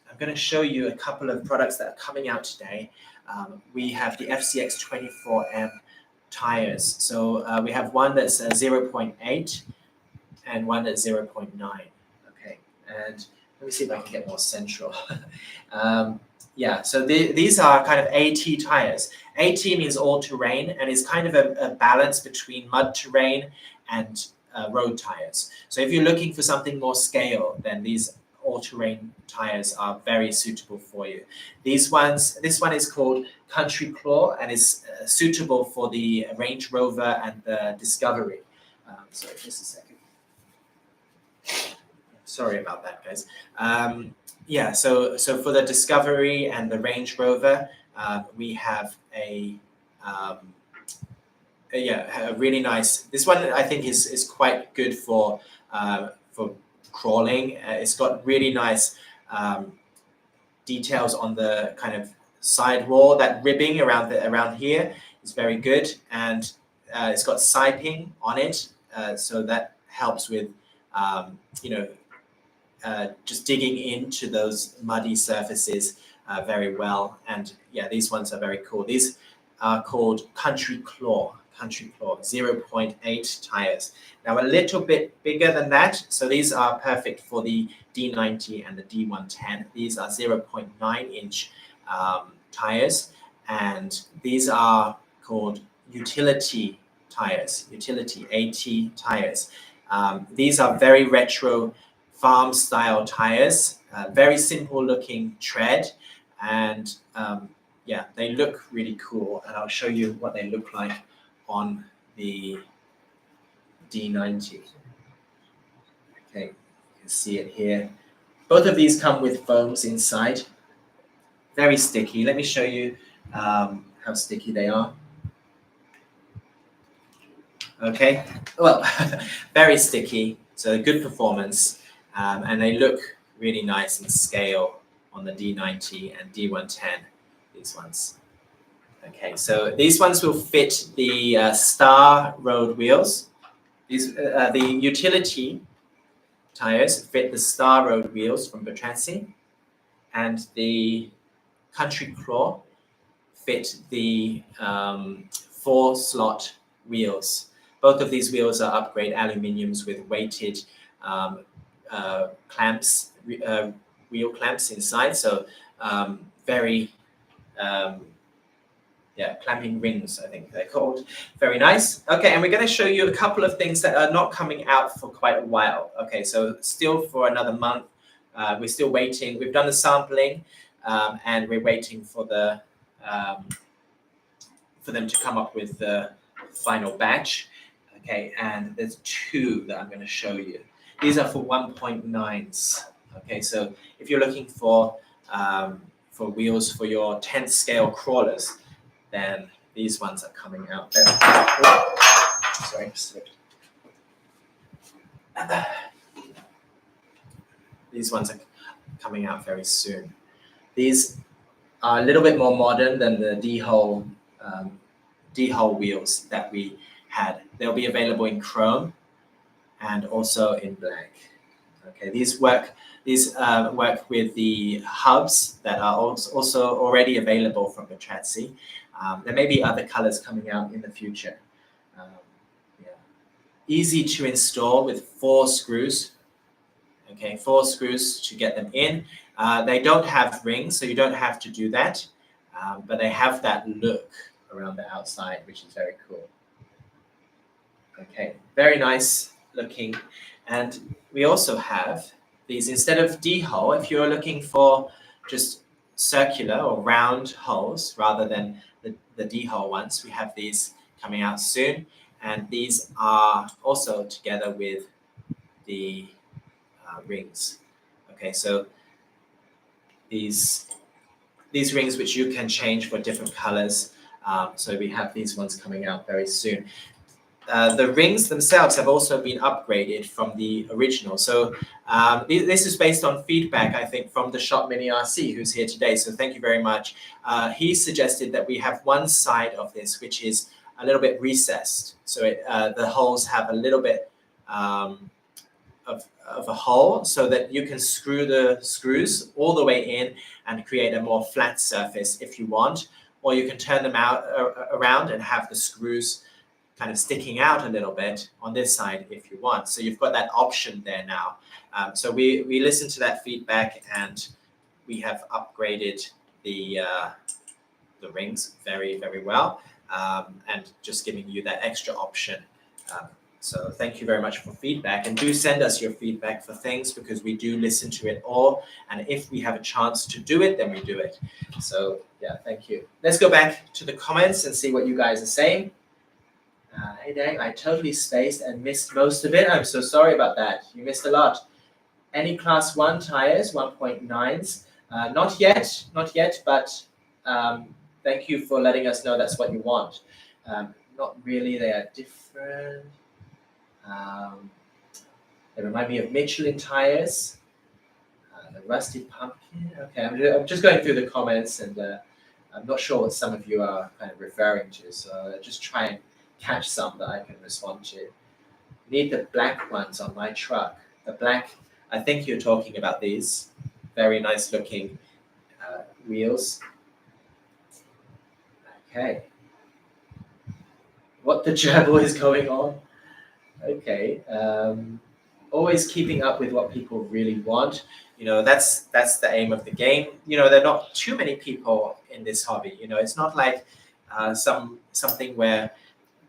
I'm going to show you a couple of products that are coming out today. We have the FCX 24M tires. So we have one that's 0.8 and one that's 0.9. Okay, and let me see if I can get more central. Yeah, so these are kind of AT tires. AT means all-terrain, and is kind of a balance between mud terrain and road tires. So if you're looking for something more scale, then these all-terrain tires are very suitable for you. This one is called Country Claw, and is suitable for the Range Rover and the Discovery. Sorry, just a second. Sorry about that, guys. Yeah, so for the Discovery and the Range Rover, we have a really nice. This one I think is quite good for crawling. It's got really nice details on the kind of sidewall. That ribbing around here is very good, and it's got siping on it, so that helps with just digging into those muddy surfaces very well. And yeah, these ones are very cool. These are called Country Claw 0.8 tires. Now a little bit bigger than that. So these are perfect for the D90 and the D110. These are 0.9 inch tires, and these are called utility tires, utility AT tires. These are very retro farm style tires, very simple looking tread, and yeah, they look really cool, and I'll show you what they look like on the D90. Okay, you can see it here. Both of these come with foams inside, very sticky. Let me show you how sticky they are. Okay, well, very sticky, so good performance, and they look really nice in scale on the D90 and D110, these ones. Okay, so these ones will fit the Star road wheels. These the utility tires fit the Star road wheels from BATRAZZI, and the Country Claw fit the 4-slot wheels. Both of these wheels are upgrade aluminiums with weighted clamps, wheel clamps inside. So very clamping rings, I think they're called. Very nice. Okay, and we're going to show you a couple of things that are not coming out for quite a while. Okay, so still for another month. We're still waiting. We've done the sampling, and we're waiting for the for them to come up with the final batch. Okay, and there's 2 that I'm going to show you. These are for 1.9s. Okay, so if you're looking for wheels for your 10th scale crawlers, then these ones are coming out. Sorry, slipped. These ones are coming out very soon. These are a little bit more modern than the D-hole wheels that we had. They'll be available in chrome and also in black. Okay, these work with the hubs that are also already available from BATRAZZI. There may be other colors coming out in the future. Easy to install with 4 screws. Okay, 4 screws to get them in. They don't have rings, so you don't have to do that, but they have that look around the outside, which is very cool. Okay, very nice looking. And we also have these, instead of D-hole, if you're looking for just circular or round holes rather than the D-hole ones, we have these coming out soon. And these are also together with the rings. Okay, so these rings which you can change for different colors. So we have these ones coming out very soon. The rings themselves have also been upgraded from the original. So this is based on feedback, I think, from the Shop Mini RC, who's here today. So thank you very much. He suggested that we have one side of this, which is a little bit recessed. So the holes have a little bit of a hole so that you can screw the screws all the way in and create a more flat surface if you want, or you can turn them out around and have the screws kind of sticking out a little bit on this side if you want. So you've got that option there now. So we listened to that feedback and we have upgraded the rings very, very well, and just giving you that extra option. So thank you very much for feedback, and do send us your feedback for things because we do listen to it all. And if we have a chance to do it, then we do it. So yeah, thank you. Let's go back to the comments and see what you guys are saying. Hey dang, I totally spaced and missed most of it. I'm so sorry about that. You missed a lot. Any class 1 tires, 1.9s? Not yet, but thank you for letting us know that's what you want. Not really, they are different. They remind me of Michelin tires. The rusty pumpkin. Okay, I'm just going through the comments, and I'm not sure what some of you are kind of referring to. So just try and catch some that I can respond to. Need the black ones on my truck. The black, I think you're talking about these. Very nice looking wheels. Okay. What the gerbil is going on? Okay. Always keeping up with what people really want. You know, that's the aim of the game. You know, there are not too many people in this hobby. You know, it's not like something where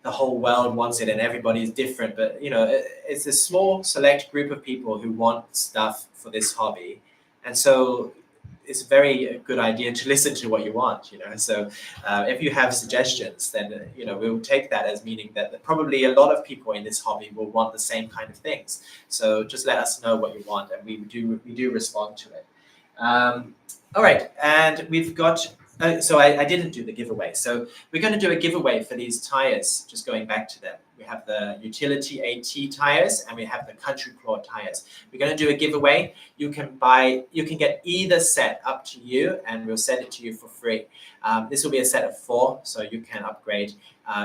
the whole world wants it and everybody is different. But, you know, it's a small select group of people who want stuff for this hobby. And so it's a very good idea to listen to what you want, you know. So if you have suggestions, then, you know, we'll take that as meaning that probably a lot of people in this hobby will want the same kind of things. So just let us know what you want, and we do respond to it. All right, and we've got, so I didn't do the giveaway. So we're going to do a giveaway for these tires, just going back to them. We have the Utility AT tires and we have the Country Claw tires. We're going to do a giveaway. You can get either set, up to you, and we'll send it to you for free. This will be a set of 4, so you can upgrade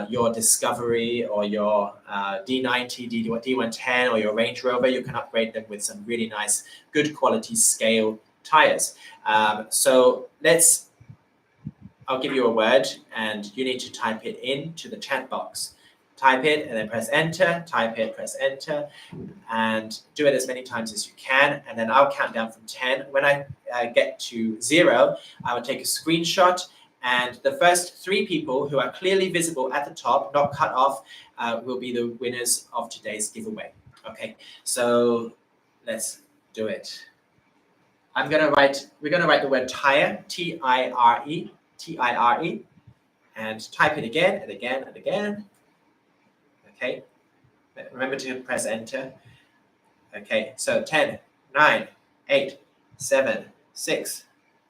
your Discovery or your D90, D110 or your Range Rover. You can upgrade them with some really nice, good quality scale tires. So I'll give you a word and you need to type it into the chat box. Type it and then press enter, type it, press enter, and do it as many times as you can. And then I'll count down from 10. When I get to 0, I will take a screenshot, and the first 3 people who are clearly visible at the top, not cut off, will be the winners of today's giveaway. Okay, so let's do it. we're gonna write the word tire, T-I-R-E, T-I-R-E, and type it again and again and again. Okay, remember to press enter. Okay, so 10, 9, 8, 7, 6,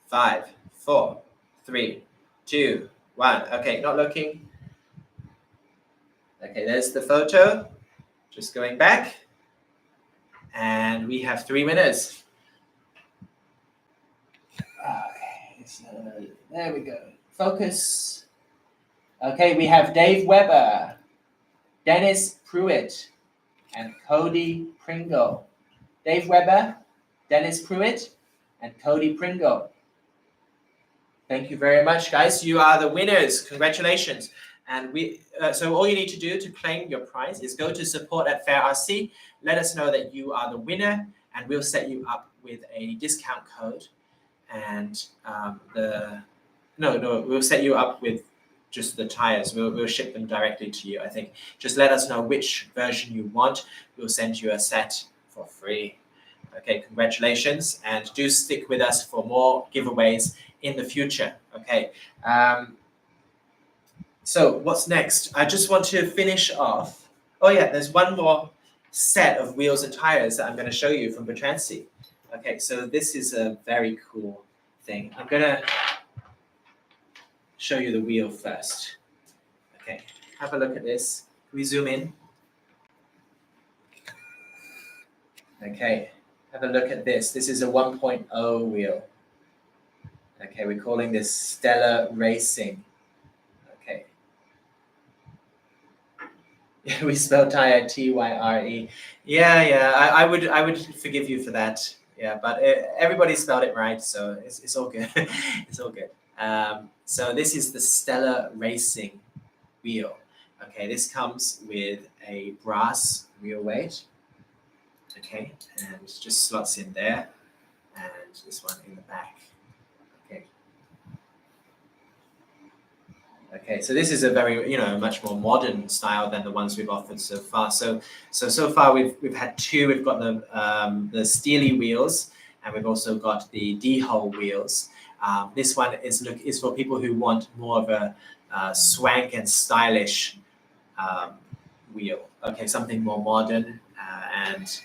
5, 4, 3, 2, 1. Okay, not looking. Okay, there's the photo. Just going back. And we have 3 winners. Okay, so there we go. Focus. Okay, we have Dave Weber, Dennis Pruitt, and Cody Pringle. Dave Weber, Dennis Pruitt, and Cody Pringle. Thank you very much, guys. You are the winners. Congratulations. And so all you need to do to claim your prize is go to support@FairRC. Let us know that you are the winner, and we'll set you up with a discount code. And we'll set you up with just the tires. We'll ship them directly to you, I think. Just let us know which version you want. We'll send you a set for free. Okay, congratulations. And do stick with us for more giveaways in the future. Okay. So what's next? I just want to finish off. Oh yeah, there's one more set of wheels and tires that I'm going to show you from BATRAZZI. Okay, so this is a very cool thing. I'm gonna show you the wheel first. Okay, have a look at this. Can we zoom in? Okay, have a look at this. This is a 1.0 wheel. Okay, we're calling this Stellar Racing. Okay. We spell tire Tyre. Yeah. I would forgive you for that. Yeah, but everybody spelled it right, so it's all good. It's all good. So this is the Stellar Racing wheel. Okay, this comes with a brass wheel weight. Okay, and just slots in there, and this one in the back. Okay. Okay, so this is a very, much more modern style than the ones we've offered so far. So far we've had two. We've got the steely wheels, and we've also got the D-hole wheels. This one is for people who want more of a swank and stylish wheel. Okay, something more modern, and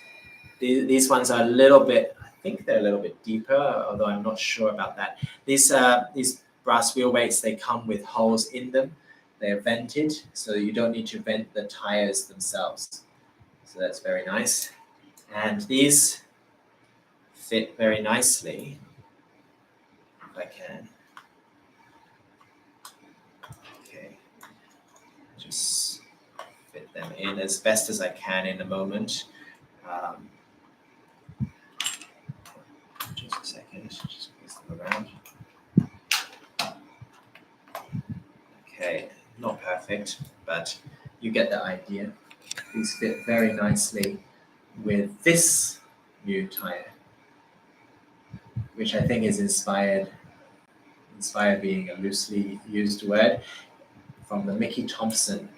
these ones are a little bit. I think they're a little bit deeper, although I'm not sure about that. These brass wheel weights, they come with holes in them. They're vented, so you don't need to vent the tires themselves. So that's very nice. And these fit very nicely, if I can. Okay, just fit them in as best as I can in a moment. Just a second, just place them around. Okay, not perfect, but you get the idea. These fit very nicely with this new tire, which I think is inspired being a loosely used word, from the Mickey Thompson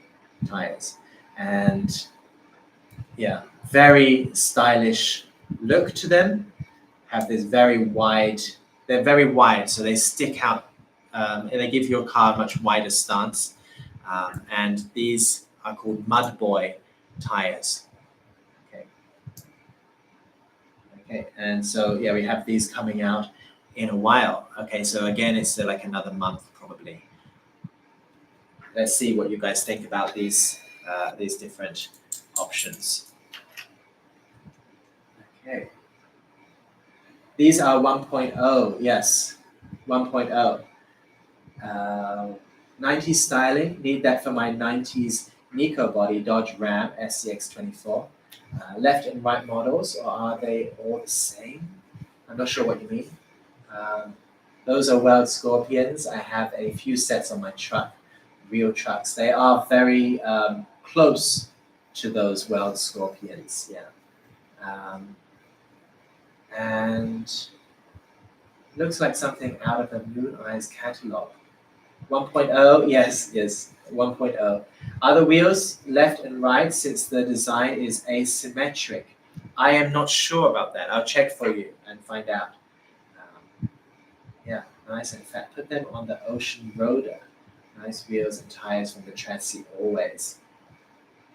tires. And yeah, very stylish look to them. Have this they're very wide, so they stick out, and they give your car a much wider stance. And these are called Mud Boy tires. Okay, and so yeah, we have these coming out in a while. Okay, so again, it's like another month probably. Let's see what you guys think about these different options. Okay. These are 1.0, yes, 1.0. 90s styling, need that for my 90s Nico body Dodge Ram SCX24. Left and right models, or are they all the same? I'm not sure what you mean. Those are World Scorpions. I have a few sets on my truck, real trucks. They are very close to those World Scorpions, yeah. And looks like something out of a Moon Eyes catalog. 1.0, yes, 1.0. Are the wheels left and right since the design is asymmetric? I am not sure about that. I'll check for you and find out. Yeah, nice and fat. Put them on the Ocean Roader. Nice wheels and tires from the BATRAZZI always.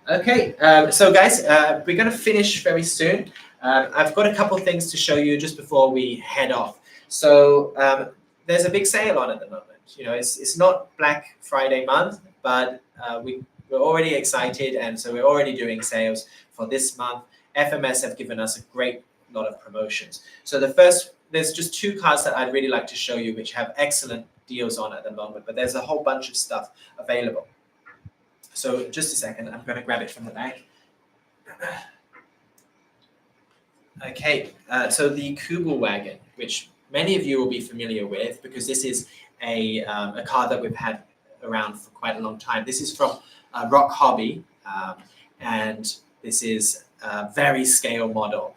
Okay, so guys, we're going to finish very soon. I've got a couple things to show you just before we head off. So there's a big sale on at the moment. It's not Black Friday month, but we're already excited, and so we're already doing sales for this month. FMS have given us a great lot of promotions. So there's just two cars that I'd really like to show you, which have excellent deals on at the moment, but there's a whole bunch of stuff available. So just a second, I'm going to grab it from the bag. Okay, so the Kubel Wagon, which many of you will be familiar with because this is a car that we've had around for quite a long time. This is from Rock Hobby, and this is a very scale model.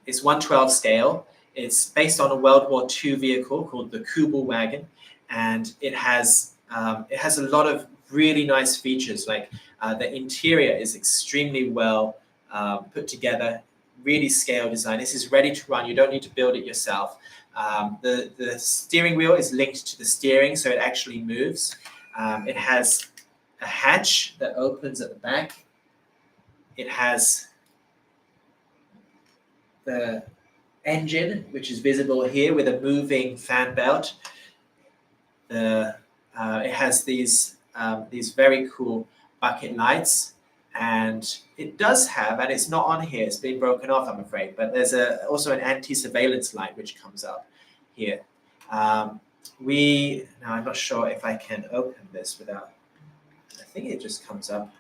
It's 1/12 scale. It's based on a World War II vehicle called the Kubel Wagon, and it has a lot of really nice features. Like the interior is extremely well put together, really scale design. This is ready to run. You don't need to build it yourself. The steering wheel is linked to the steering, so it actually moves. It has a hatch that opens at the back. It has the engine, which is visible here with a moving fan belt. It has these very cool bucket lights, and it does have, and it's not on here, it's been broken off, I'm afraid, but there's also an anti-surveillance light which comes up here. Now I'm not sure if I can open this without, I think it just comes up.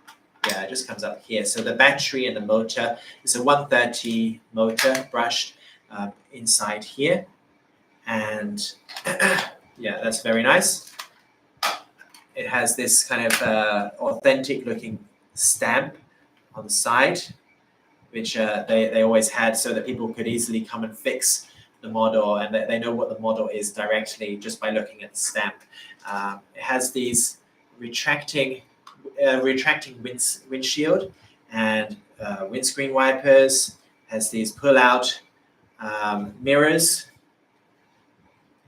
Yeah, it just comes up here. So the battery and the motor is a 130 motor brushed inside here. And yeah, that's very nice. It has this kind of authentic looking stamp on the side, which they always had so that people could easily come and fix the model, and they know what the model is directly just by looking at the stamp. It has these retracting windshield and windscreen wipers, has these pull-out mirrors.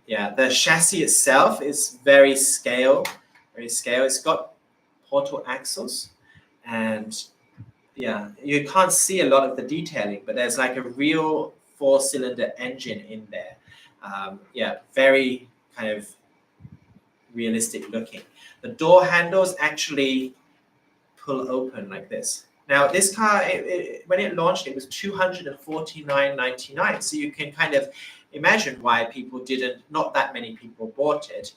Yeah, the chassis itself is very scale. It's got portal axles, and yeah, you can't see a lot of the detailing, but there's like a real 4-cylinder engine in there. Yeah, very kind of realistic looking. The door handles actually pull open like this. Now, this car, when it launched, it was $249.99. So you can kind of imagine why not that many people bought it,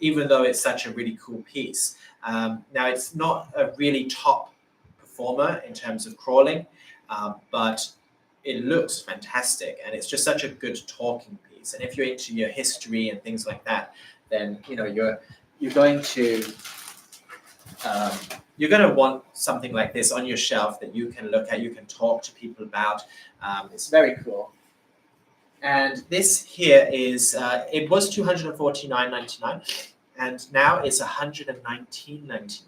even though it's such a really cool piece. Now, it's not a really top performer in terms of crawling, but it looks fantastic, and it's just such a good talking piece. And if you're into your history and things like that, then you're going to want something like this on your shelf that you can look at, you can talk to people about. It's very cool. And this here is, it was $249.99, and now it's $119.99.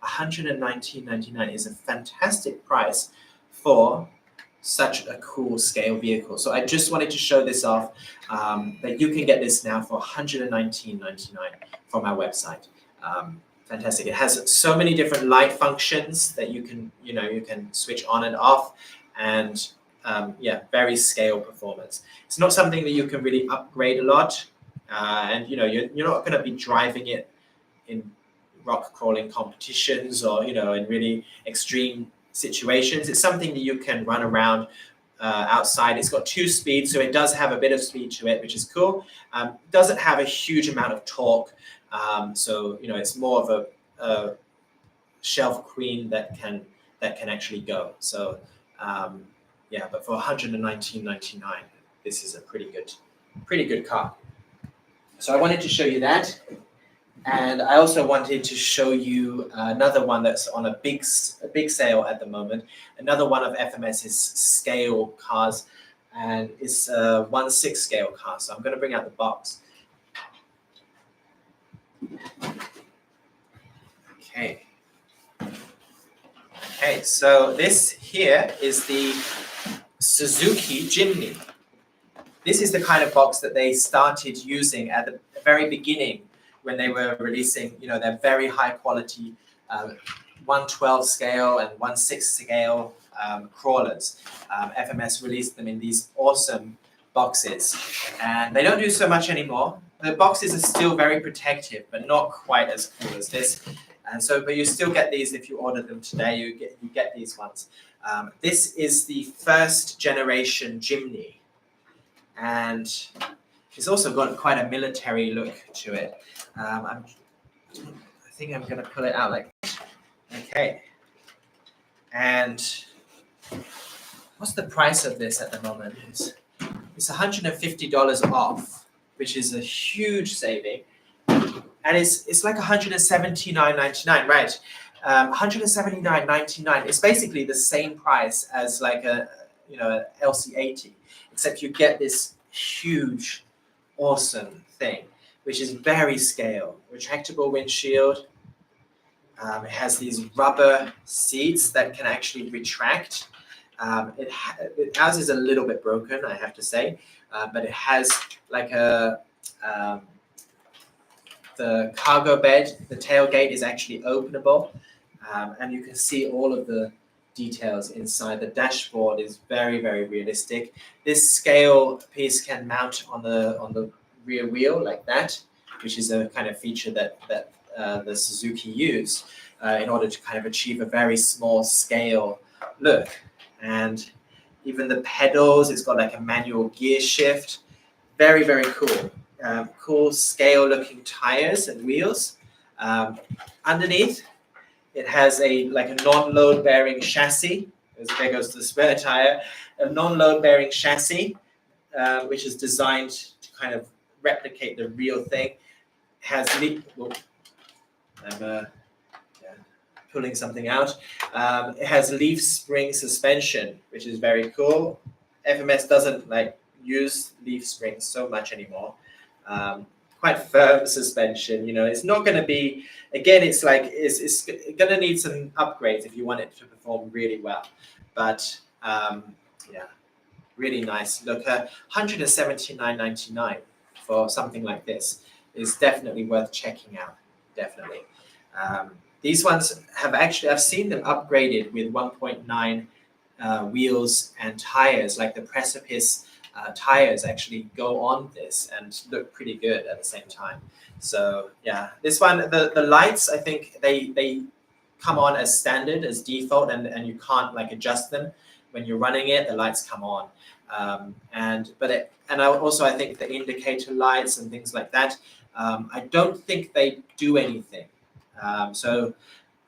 $119.99 is a fantastic price for such a cool scale vehicle. So I just wanted to show this off, that you can get this now for $119.99 from our website. Fantastic. It has so many different light functions that you can switch on and off, and yeah, very scale performance. It's not something that you can really upgrade a lot, and you're not going to be driving it in rock crawling competitions or in really extreme situations. It's something that you can run around outside. It's got 2 speeds, so it does have a bit of speed to it, which is cool. Doesn't have a huge amount of torque. So it's more of a shelf queen that can actually go. So yeah, but for $119.99, this is a pretty good car. So I wanted to show you that, and I also wanted to show you another one that's on a big sale at the moment. Another one of FMS's scale cars, and it's a 1/6 scale car. So I'm going to bring out the box. Okay, so this here is the Suzuki Jimny. This is the kind of box that they started using at the very beginning when they were releasing, their very high quality 1/12 scale and 1/6 scale crawlers. FMS released them in these awesome boxes, and they don't do so much anymore. The boxes are still very protective, but not quite as cool as this. And so, but you still get these if you order them today. You get these ones. This is the first generation Jimny, and it's also got quite a military look to it. I think I'm going to pull it out like this. Okay. And what's the price of this at the moment? It's $150 off, which is a huge saving. And it's like $179.99, right? $179.99. It's basically the same price as like a LC80, except you get this huge, awesome thing, which is very scale. Retractable windshield. It has these rubber seats that can actually retract. Ours is a little bit broken, I have to say, but it has like the cargo bed. The tailgate is actually openable, and you can see all of the details inside. The dashboard is very, very realistic. This scale piece can mount on the rear wheel like that, which is a kind of feature that the Suzuki use in order to kind of achieve a very small scale look. And even the pedals, it's got like a manual gear shift. Very, very cool. Cool scale looking tires and wheels. Underneath, it has a non-load bearing chassis. There goes the spare tire. A non-load bearing chassis, which is designed to kind of replicate the real thing. Has pulling something out. It has leaf spring suspension, which is very cool. FMS doesn't use leaf springs so much anymore. Quite firm suspension, it's not going to be, again, it's going to need some upgrades if you want it to perform really well. But yeah, really nice. Look, $179.99 for something like this is definitely worth checking out. Definitely. These ones I've seen them upgraded with 1.9 wheels and tires, like the Precipice tires actually go on this and look pretty good at the same time. So yeah, this one, the lights, I think they come on as standard, as default, and you can't adjust them. When you're running it, the lights come on. I think the indicator lights and things like that, I don't think they do anything. So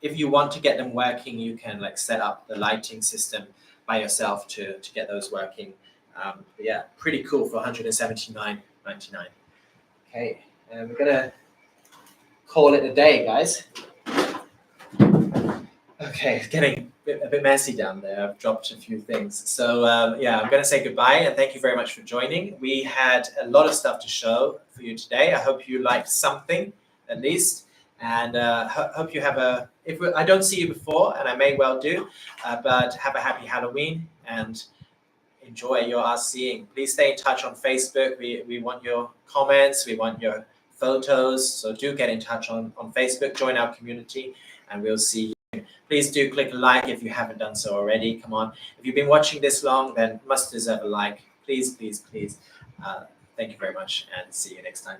if you want to get them working, you can set up the lighting system by yourself to get those working. Yeah, pretty cool for $179.99. Okay, and we're gonna call it a day, guys. Okay, it's getting a bit messy down there. I've dropped a few things. So yeah, I'm gonna say goodbye and thank you very much for joining. We had a lot of stuff to show for you today. I hope you liked something at least. And hope you have I don't see you before, and I may well do, but have a happy Halloween and enjoy your RCing. Please stay in touch on Facebook. We want your comments, we want your photos, so do get in touch on Facebook, join our community, and we'll see you. Please do click like if you haven't done so already. Come on. If you've been watching this long, then must deserve a like. Please, please, please. Thank you very much, and see you next time.